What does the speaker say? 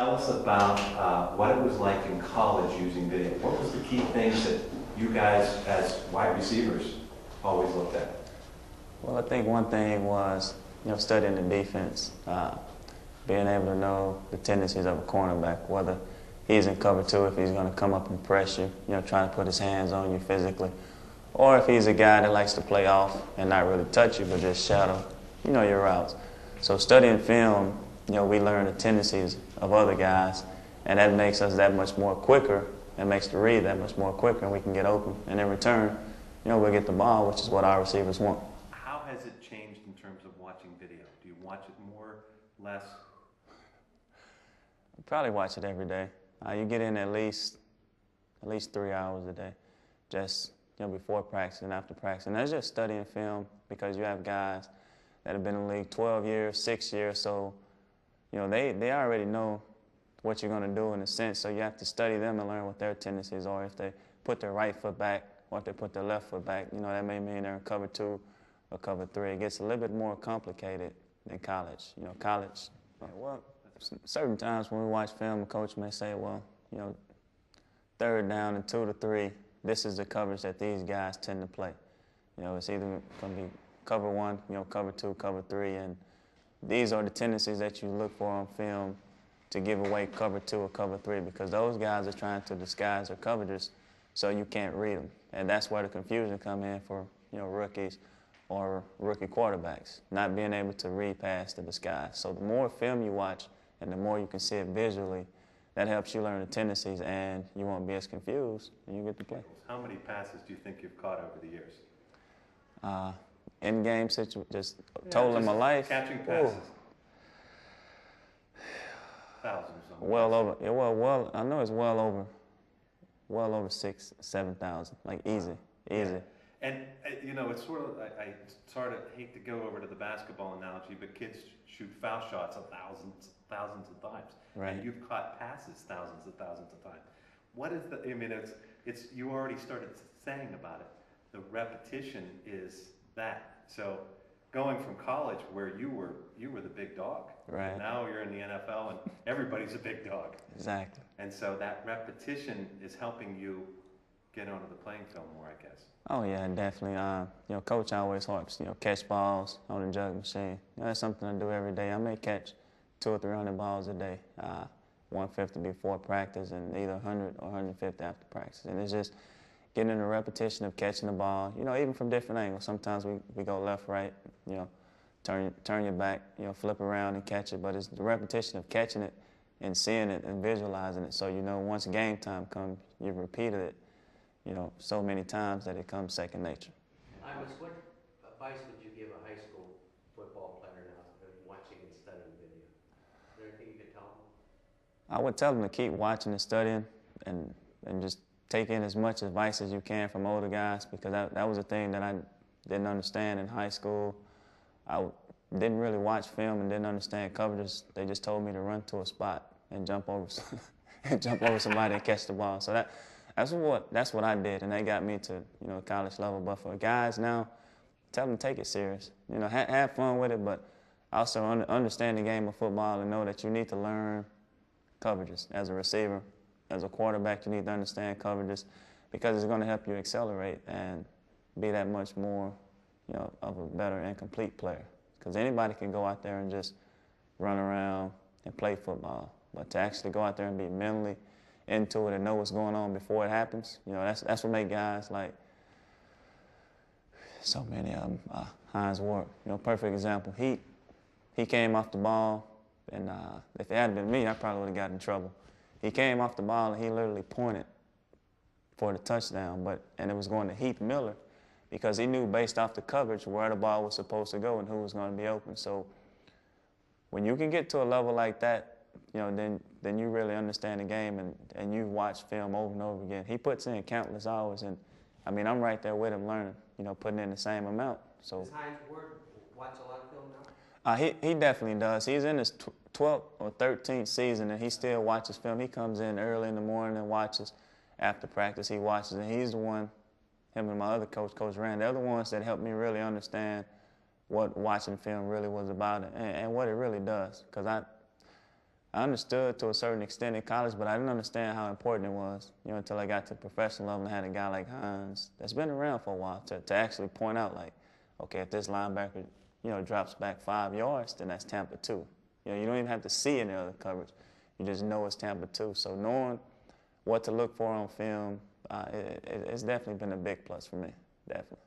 tell us about what it was like in college using video. What was the key things that you guys, as wide receivers, always looked at? Well, I think one thing was, studying the defense, being able to know the tendencies of a cornerback, whether he's in cover two, if he's going to come up and press you, trying to put his hands on you physically, or if he's a guy that likes to play off and not really touch you, but just shadow, your routes. So studying film, we learn the tendencies of other guys, and that makes us that much more quicker. It makes the read that much more quicker, and we can get open. And in return, we'll get the ball, which is what our receivers want. How has it changed in terms of watching video? Do you watch it more, less? I probably watch it every day. You get in at least 3 hours a day, just before practice and after practice. And that's just studying film, because you have guys that have been in the league 12 years, 6 years, so they already know what you're going to do in a sense, so you have to study them and learn what their tendencies are. If they put their right foot back or if they put their left foot back, that may mean they're in cover two or cover three. It gets a little bit more complicated than college. College, well, certain times when we watch film, a coach may say, well, third down and 2 to 3, this is the coverage that these guys tend to play. It's either going to be cover one, cover two, cover three, and these are the tendencies that you look for on film to give away cover two or cover three, because those guys are trying to disguise their coverages so you can't read them. And that's where the confusion come in for rookies or rookie quarterbacks, not being able to read past the disguise. So the more film you watch and the more you can see it visually, that helps you learn the tendencies, and you won't be as confused, and you get to play. How many passes do you think you've caught over the years? In-game situation, just total in my life. Catching passes. Thousands. Well over. Well, I know it's well over 6,000, 7,000. Like easy. Yeah. And it's sort of. I sort of hate to go over to the basketball analogy, but kids shoot foul shots thousands of times, right. And you've caught passes thousands of times. What is the? I mean, it's you already started saying about it. The repetition is that. So going from college, where you were the big dog, right? And now you're in the NFL, and everybody's a big dog. Exactly. And so that repetition is helping you get onto the playing film more, I guess. Oh yeah, definitely. Coach always harps, catch balls on the jug machine. That's something I do every day. I may catch 200 or 300 balls a day. 150 before practice, and either 100 or 150 after practice. And it's just getting in the repetition of catching the ball, even from different angles. Sometimes we go left, right, turn your back, flip around and catch it. But it's the repetition of catching it and seeing it and visualizing it. So, once game time comes, you've repeated it, so many times that it comes second nature. What advice would you give a high school football player now watching and studying video? Is there anything you could tell them? I would tell them to keep watching and studying and just take in as much advice as you can from older guys, because that was a thing that I didn't understand in high school. I didn't really watch film and didn't understand coverages. They just told me to run to a spot and jump over somebody and catch the ball. So that's what I did, and that got me to college level. But for guys now, tell them to take it serious. Have fun with it, but also understand the game of football and know that you need to learn coverages as a receiver. As a quarterback, you need to understand coverages, because it's going to help you accelerate and be that much more, of a better and complete player. Because anybody can go out there and just run around and play football, but to actually go out there and be mentally into it and know what's going on before it happens, that's what makes guys like so many of them. Hines Ward, perfect example. He came off the ball, and if it hadn't been me, I probably would have gotten in trouble. He came off the ball and he literally pointed for the touchdown, and it was going to Heath Miller, because he knew based off the coverage where the ball was supposed to go and who was going to be open. So when you can get to a level like that, then you really understand the game, and you watch film over and over again. He puts in countless hours, and I mean, I'm right there with him learning, putting in the same amount. So does Hines Ward watch a lot of film now? He definitely does. He's in his 12th or 13th season, and he still watches film. He comes in early in the morning and watches. After practice, he watches, and he's the one, him and my other coach, Coach Rand, they're the ones that helped me really understand what watching film really was about and what it really does. Because I understood to a certain extent in college, but I didn't understand how important it was, you know, until I got to the professional level and had a guy like Hines that's been around for a while to actually point out, like, okay, if this linebacker, you know, drops back 5 yards, then that's Tampa 2. You know, you don't even have to see any other coverage. You just know it's Tampa 2. So knowing what to look for on film, it's definitely been a big plus for me, definitely.